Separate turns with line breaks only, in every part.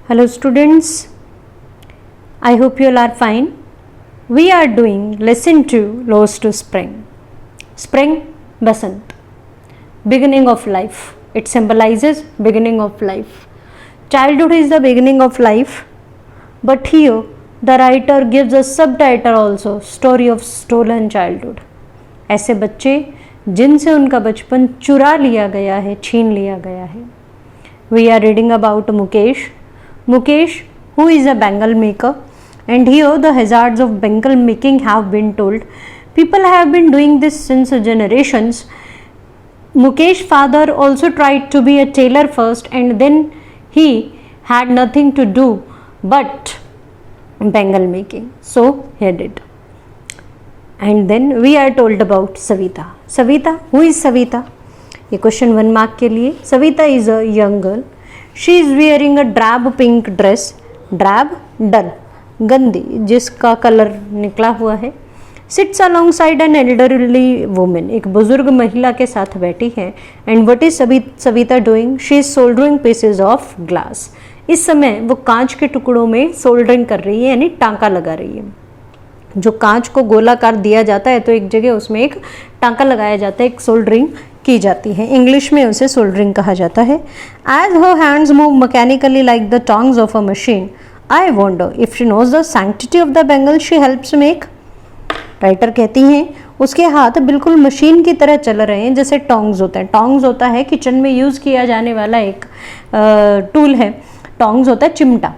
Hello students, I hope you all are fine. We are doing lesson 2 Laws to Spring. Spring, Basant, beginning of life. It symbolizes beginning of life. Childhood is the beginning of life, but here the writer gives a subtitle also, Story of Stolen Childhood. ऐसे बच्चे जिनसे उनका बचपन चुरा लिया गया है, छीन लिया गया है. We are reading about Mukesh. Mukesh, who is a bangle maker, and here the hazards of bangle making have been told. People have been doing this since generations. Mukesh's father also tried to be a tailor first, and then he had nothing to do but bangle making, so he did. And then we are told about Savita. Savita, who is Savita? ये question 1 mark के लिए. Savita is a young girl. She is wearing a drab pink dress. Drab, dull, गंदी, जिसका colour निकला हुआ है. Sits alongside an elderly woman. एक बुजुर्ग महिला के साथ बैठी है. And what is Savita doing? She is soldering pieces of glass. इस समय वो कांच के टुकड़ों में सोल्डरिंग कर रही है, यानी टांका लगा रही है. जो कांच को गोलाकार दिया जाता है तो एक जगह उसमें एक टांका लगाया जाता है, एक सोल्डरिंग की जाती है. इंग्लिश में उसे सोल्डरिंग कहा जाता है. As her hands move mechanically like the tongs of a machine, I wonder if she knows the sanctity of the bangle she helps make. Writer कहती हैं उसके हाथ बिल्कुल मशीन की तरह चल रहे हैं, जैसे टोंग्स होते हैं. टोंग्स होता है किचन में यूज़ किया जाने वाला एक टूल है. टोंग्स होता है चिमटा.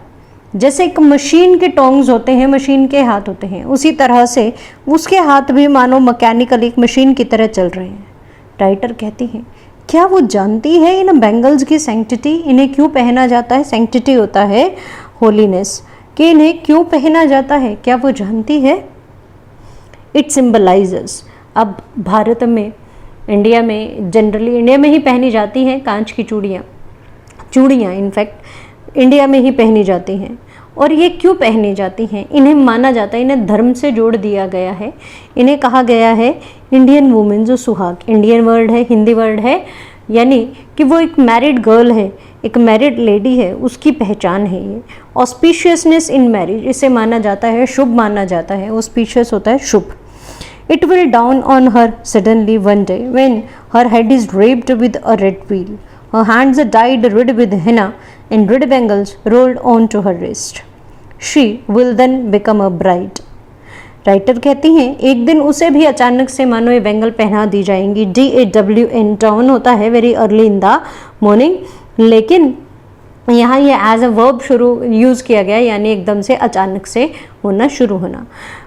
जैसे एक मशीन के टोंग्स होते हैं, मशीन के हाथ होते हैं, उसी तरह से उसके हाथ भी मानो मैकेनिकल एक मशीन की तरह चल रहे हैं. राइटर कहती हैं क्या वो जानती है इन बैंगल्स की सैंक्टिटी, इन्हें क्यों पहना जाता है. सैंक्टिटी होता है होलीनेस, कि इन्हें क्यों पहना जाता है, क्या वो जानती है. It symbolizes. अब भारत में, इंडिया में, जनरली इंडिया में ही पहनी जाती हैं कांच की चूड़ियाँ इनफैक्ट इंडिया में ही पहनी जाती हैं. और ये क्यों पहनी जाती हैं? इन्हें माना जाता है, इन्हें धर्म से जोड़ दिया गया है. इन्हें कहा गया है इंडियन वुमेन, जो सुहाग, इंडियन वर्ड है, हिंदी वर्ड है, यानी कि वो एक मैरिड गर्ल है, एक मैरिड लेडी है, उसकी पहचान है ये. ऑस्पिशियसनेस इन मैरिज, इसे माना जाता है, शुभ माना जाता है. ऑस्पिशियस होता है शुभ. It will dawn on her suddenly one day when her head is draped with a red veil. Her hands are dyed red with henna and red bangles rolled onto her wrist. She will then become a bride. Writer कहती हैं एक दिन उसे भी अचानक से मानो ये बैंगल पहना दी जाएंगी. DAWN डाउन होता है very early in the morning, लेकिन यहाँ ये एज अ वर्ब शुरू यूज़ किया गया, यानी एकदम से अचानक से होना, शुरू होना.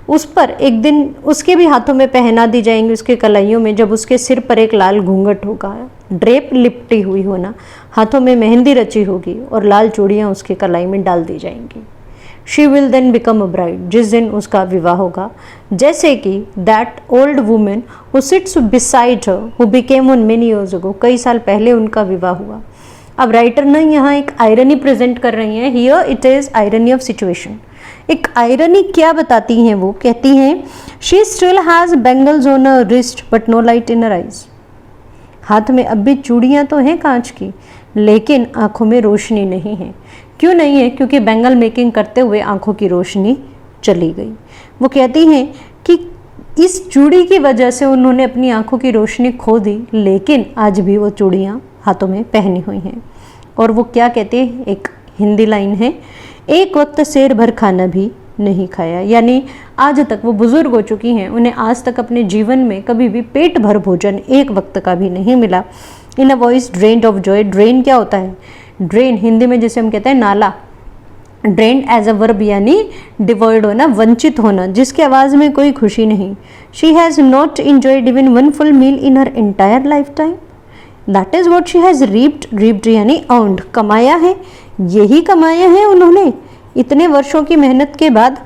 उस पर एक दिन उसके भी हाथों में पहना दी जाएंगी, उसके कलाइयों में, जब उसके सिर पर एक लाल घूंघट होगा. ड्रेप लिपटी हुई होना, हाथों में मेहंदी रची होगी और लाल चूड़ियाँ उसके कलाई में डाल दी जाएंगी. She will then become a bride, जिस दिन उसका विवाह होगा. जैसे कि that old women who sits beside her who became on many years ago, कई साल पहले उनका विवाह हुआ. अब राइटर ने यहाँ एक आयरनी प्रेजेंट कर रही हैं. Here it is irony of situation. एक आयरनी क्या बताती हैं वो? कहती हैं she still has bangles on a wrist but no light in her eyes. हाथ में अब भी चूड़ियाँ तो हैं कांच की, लेकिन आँखों में रोशनी नहीं है. क्यों नहीं है? क्योंकि बेंगल मेकिंग करते हुए आँखों की रोशनी चली गई. वो कहती हैं कि इस चूड़ी की वजह से उन्होंने अपनी आँखों की रोशनी खो दी, लेकिन आज भी वो चूड़ियाँ हाथों में पहनी हुई हैं. और वो क्या कहते हैं, एक हिंदी लाइन है, एक वक्त शेर भर खाना भी नहीं खाया. यानी आज तक वो बुजुर्ग हो चुकी हैं, उन्हें आज तक अपने जीवन में कभी भी पेट भर भोजन एक वक्त का भी नहीं मिला. In a voice drained of joy. Drain क्या होता है? ड्रेन हिंदी में जैसे हम कहते हैं नाला. ड्रेन्ड एज अ वर्ब, यानी डिवॉइड होना, वंचित होना, जिसकी आवाज़ में कोई खुशी नहीं. She has not enjoyed even one full meal in her entire lifetime. That is what she has reaped यानी अर्न्ड, कमाया है. यही कमाया है उन्होंने इतने वर्षों की मेहनत के बाद.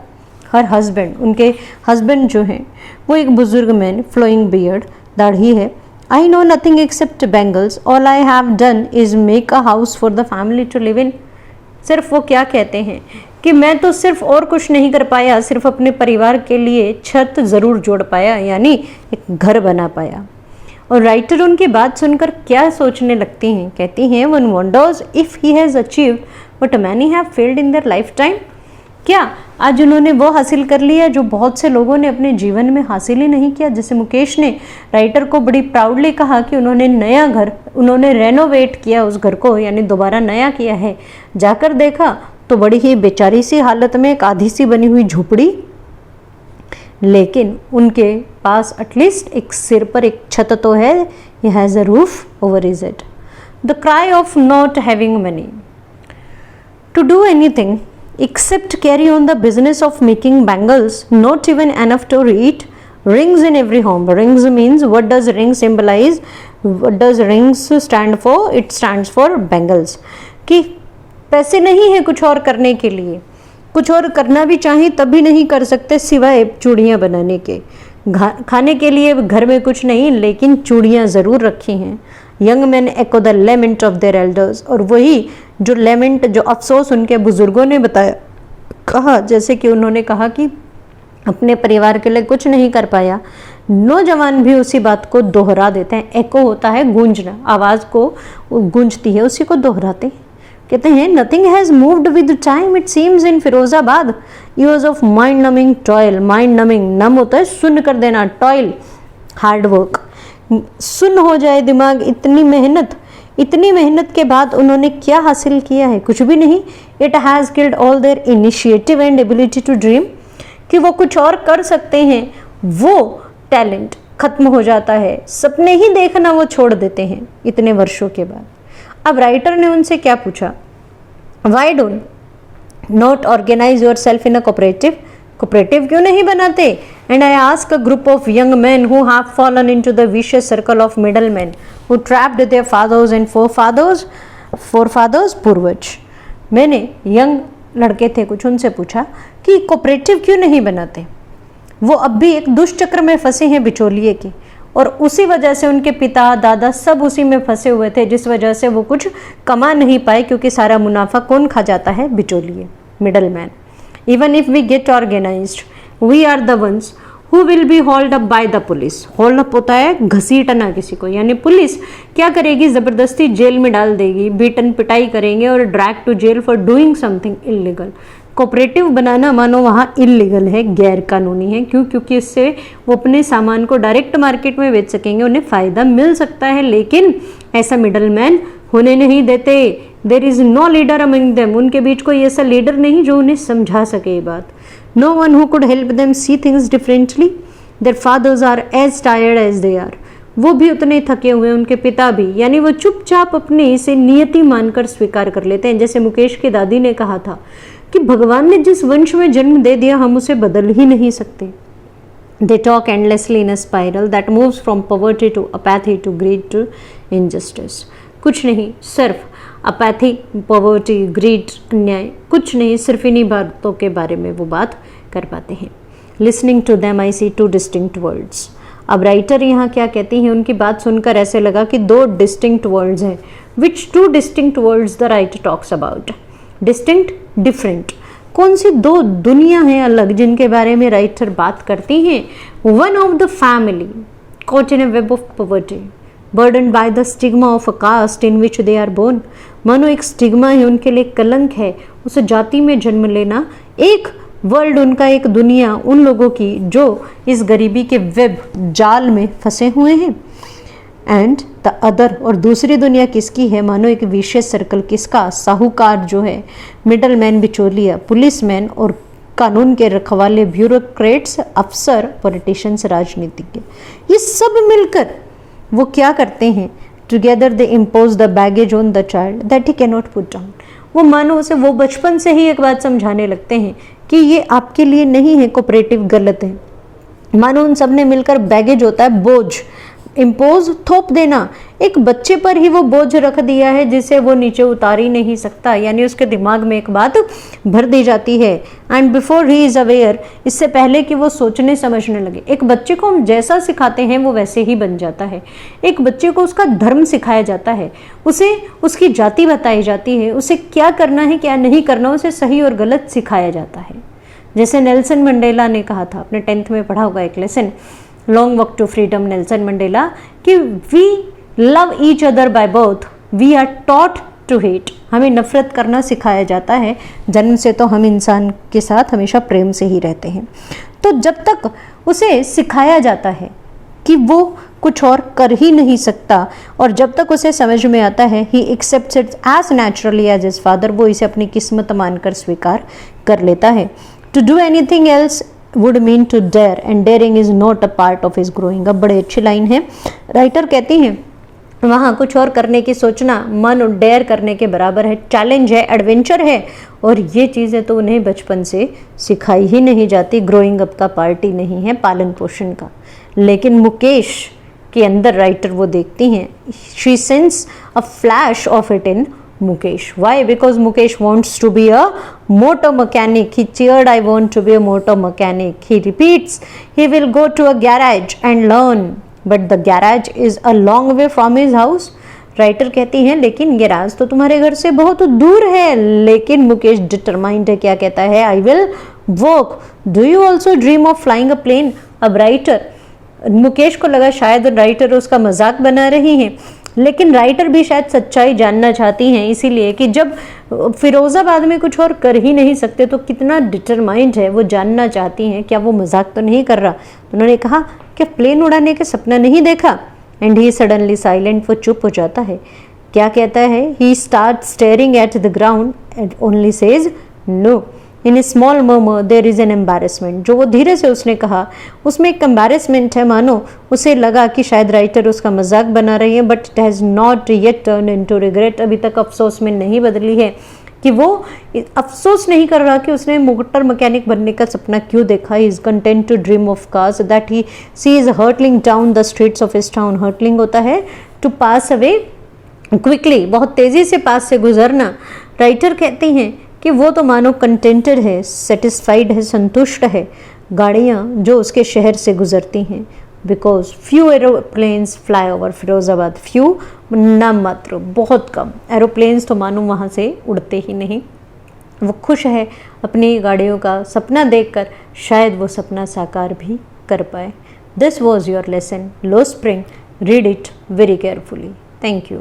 हर हस्बैंड, उनके हस्बैंड जो हैं वो एक बुजुर्ग मैन, फ्लोइंग बियर्ड, दाढ़ी है. I know nothing except bangles, all I have done is make a house for the family to live in. सिर्फ वो क्या कहते हैं कि मैं तो सिर्फ और कुछ नहीं कर पाया, सिर्फ अपने परिवार के लिए छत ज़रूर जोड़ पाया, यानी एक घर बना पाया. और राइटर उनकी बात सुनकर क्या सोचने लगती हैं, कहती हैं one wonders if he has achieved what many have failed in their life time. क्या आज उन्होंने वो हासिल कर लिया जो बहुत से लोगों ने अपने जीवन में हासिल ही नहीं किया। जैसे मुकेश ने राइटर को बड़ी प्राउडली कहा कि उन्होंने नया घर, उन्होंने रेनोवेट किया उस घर को, यानी दोबारा नया किया है। जाकर देखा तो बड़ी ही बेचारी सी हालत में एक आधी सी बनी हुई झोपड़ी, लेकिन उनके पास एटलीस्ट एक सिर पर एक छत तो है, he has a roof over his head. The cry of not having money to do anything except carry on the business of making bangles, not even enough to eat, rings in every home. Rings means, what does ring symbolize? What does rings stand for? It stands for bangles. कि पैसे नहीं है कुछ और करने के लिए, कुछ और करना भी चाहे तब भी नहीं कर सकते सिवाय चूड़ियाँ बनाने के। खाने के लिए घर में कुछ नहीं, लेकिन चूड़ियाँ ज़रूर रखी हैं। Young man echo the lament of their elders, और वही जो लेमेंट, जो अफसोस उनके बुजुर्गों ने बताया, कहा, जैसे कि उन्होंने कहा कि अपने परिवार के लिए कुछ नहीं कर पाया। नौजवान भी उसी बात को दोहरा देते हैं। एको होता है गूंजना, आवाज़ को गूंजती है, उसी को दोहराते हैं। कहते हैं nothing has moved with time it seems in Firozabad, years of mind numbing toil. Mind numbing, numb होता है सुन्न कर देना, टॉयल हार्ड वर्क, सुन्न हो जाए दिमाग। इतनी मेहनत के बाद उन्होंने क्या हासिल किया है? कुछ भी नहीं। It has killed all their initiative and ability to dream, कि वो कुछ और कर सकते हैं, वो टैलेंट खत्म हो जाता है। सपने ही देखना वो छोड़ देते हैं इतने वर्षों के बाद। अब राइटर ने उनसे क्या पूछा, why don't not organise yourself in a cooperative, cooperative क्यों नहीं बनाते? And I ask a group of young man who have fallen into the vicious circle of middleman who trapped their fathers and forefathers पूर्वज। मैंने young लड़के थे कुछ, उनसे पूछा कि कोऑपरेटिव क्यों नहीं बनाते। वो अब भी एक दुष्चक्र में फंसे हैं बिचौलिए की, और उसी वजह से उनके पिता दादा सब उसी में फंसे हुए थे, जिस वजह से वो कुछ कमा नहीं पाए, क्योंकि सारा मुनाफा कौन खा जाता है? बिचौलिए, middle man. Even if we get organized, we are the ones who will be hauled up by the police. Hauled up होता है घसीटना किसी को, यानी पुलिस क्या करेगी? ज़बरदस्ती जेल में डाल देगी, बीटन पिटाई करेंगे और drag to jail for doing something illegal. Cooperative बनाना मानो वहाँ इलीगल है, गैर कानूनी है। क्यों? क्योंकि इससे वो अपने सामान को डायरेक्ट मार्केट में बेच सकेंगे, उन्हें फ़ायदा मिल सकता है, लेकिन ऐसा मिडल मैन होने नहीं देते। There is no leader among them, उनके बीच कोई ऐसा लीडर नहीं जो उन्हें समझा सके ये बात। No one who could help them see things differently. Their fathers are as tired as they are, वो भी उतने थके हुए, उनके पिता भी, यानी वो चुपचाप अपने इसे नियति मानकर स्वीकार कर लेते हैं। जैसे मुकेश की दादी ने कहा था कि भगवान ने जिस वंश में जन्म दे दिया हम उसे बदल ही नहीं सकते। They talk endlessly in a spiral that moves from poverty to apathy to greed to injustice. कुछ नहीं, सिर्फ अपैथी, पॉवर्टी, ग्रीड, अन्याय, कुछ नहीं, सिर्फ इन्हीं बातों के बारे में वो बात कर पाते हैं। Listening to them I see two distinct worlds. अब राइटर यहाँ क्या कहती हैं, उनकी बात सुनकर ऐसे लगा कि दो डिस्टिंक्ट वर्ल्ड्स हैं। Which two distinct worlds the writer talks about? Distinct, different, कौन सी दो दुनिया हैं अलग जिनके बारे में राइटर बात करती हैं? One of the family caught in a web of poverty, burdened by the stigma of a caste in which they are born. मानो एक स्टिग्मा है उनके लिए, कलंक है उस जाति में जन्म लेना। एक वर्ल्ड उनका, एक दुनिया उन लोगों की जो इस गरीबी के वेब जाल में फंसे हुए हैं। एंड द अदर, और दूसरी दुनिया किसकी है? मानो एक विशेष सर्कल, किसका? साहूकार जो है, मिडल मैन, बिचौलिया, पुलिस मैन और कानून के रखवाले, ब्यूरोक्रेट्स, अफसर, पॉलिटिशियंस, राजनीतिज्ञ, ये सब मिलकर वो क्या करते हैं? Together they impose the baggage on the child that he cannot put down. वो मानो उसे, वो बचपन से ही एक बात समझाने लगते हैं कि ये आपके लिए नहीं है, कोऑपरेटिव गलत है। मानो उन सब ने मिलकर बैगेज होता है बोझ, इम्पोज, थोप देना, एक बच्चे पर ही वो बोझ रख दिया है जिसे वो नीचे उतार ही नहीं सकता, यानी उसके दिमाग में एक बात भर दी जाती है। And before he is aware, इससे पहले कि वो सोचने समझने लगे। एक बच्चे को हम जैसा सिखाते हैं वो वैसे ही बन जाता है। एक बच्चे को उसका धर्म सिखाया जाता है, उसे उसकी जाति बताई जाती है, उसे क्या करना है क्या नहीं करना, उसे सही और गलत सिखाया जाता है। जैसे नेल्सन मंडेला ने कहा था, अपने 10th में पढ़ा होगा एक lesson, long walk to freedom Nelson Mandela कि we love each other by birth, we are taught to hate. हमें नफरत करना सिखाया जाता है, जन्म से तो हम इंसान के साथ हमेशा प्रेम से ही रहते हैं। तो जब तक उसे सिखाया जाता है कि वो कुछ और कर ही नहीं सकता, और जब तक उसे समझ में आता है he accepts it as naturally as his father, वो इसे अपनी किस्मत मानकर स्वीकार कर लेता है। To do anything else would mean to dare and daring is not a part of his growing up. बड़े अच्छी लाइन है। राइटर कहती हैं वहाँ कुछ और करने की सोचना मन और डेयर करने के बराबर है, चैलेंज है, एडवेंचर है, और ये चीज़ें तो उन्हें बचपन से सिखाई ही नहीं जाती। ग्रोइंग अप का पार्ट ही नहीं है पालन पोषण का। लेकिन मुकेश के अंदर राइटर वो देखती हैं, she sense a flash of it in Mukesh. Why? Because Mukesh wants to be a motor mechanic. He cheered, I want to be a motor mechanic. He repeats, he will go to a garage and learn, but the garage is a long way from his house. Writer कहती हैं लेकिन garage तो तुम्हारे घर से बहुत दूर है। लेकिन मुकेश डिटरमाइंड है, क्या कहता है? I will work. Do you also dream of flying a plane? अब मुकेश को लगा शायद राइटर उसका मजाक बना रही हैं, लेकिन राइटर भी शायद सच्चाई जानना चाहती हैं, इसीलिए कि जब फिरोजाबाद में कुछ और कर ही नहीं सकते तो कितना डिटरमाइंड है, वो जानना चाहती हैं क्या वो मजाक तो नहीं कर रहा। तो उन्होंने कहा क्या प्लेन उड़ाने का सपना नहीं देखा? एंड ही सडनली साइलेंट, वो चुप हो जाता है। क्या कहता है? He start staring at the ground and only says no. In a small murmur there is an embarrassment. जो वो धीरे से उसने कहा उसमें एक एम्बैरेसमेंट है, मानो उसे लगा कि शायद राइटर उसका मजाक बना रही है, but it has not yet turn into regret. अभी तक अफसोस में नहीं बदली है कि वो अफसोस नहीं कर रहा कि उसने मोटर मैकेनिक बनने का सपना क्यों देखा। He is content to dream of cars that he sees hurtling down the streets of his town. Hurtling होता है टू पास अवे क्विकली, बहुत तेजी से पास से गुजरना। राइटर कहती हैं कि वो तो मानो कंटेंटेड है, सेटिस्फाइड है, संतुष्ट है गाड़ियाँ जो उसके शहर से गुजरती हैं। Because few aeroplanes fly over Firozabad. Few नाम मात्र, बहुत कम एरोप्लेन्स तो मानो वहाँ से उड़ते ही नहीं। वो खुश है अपनी गाड़ियों का सपना देखकर, शायद वो सपना साकार भी कर पाए। This was your lesson low spring, read it very carefully. Thank you.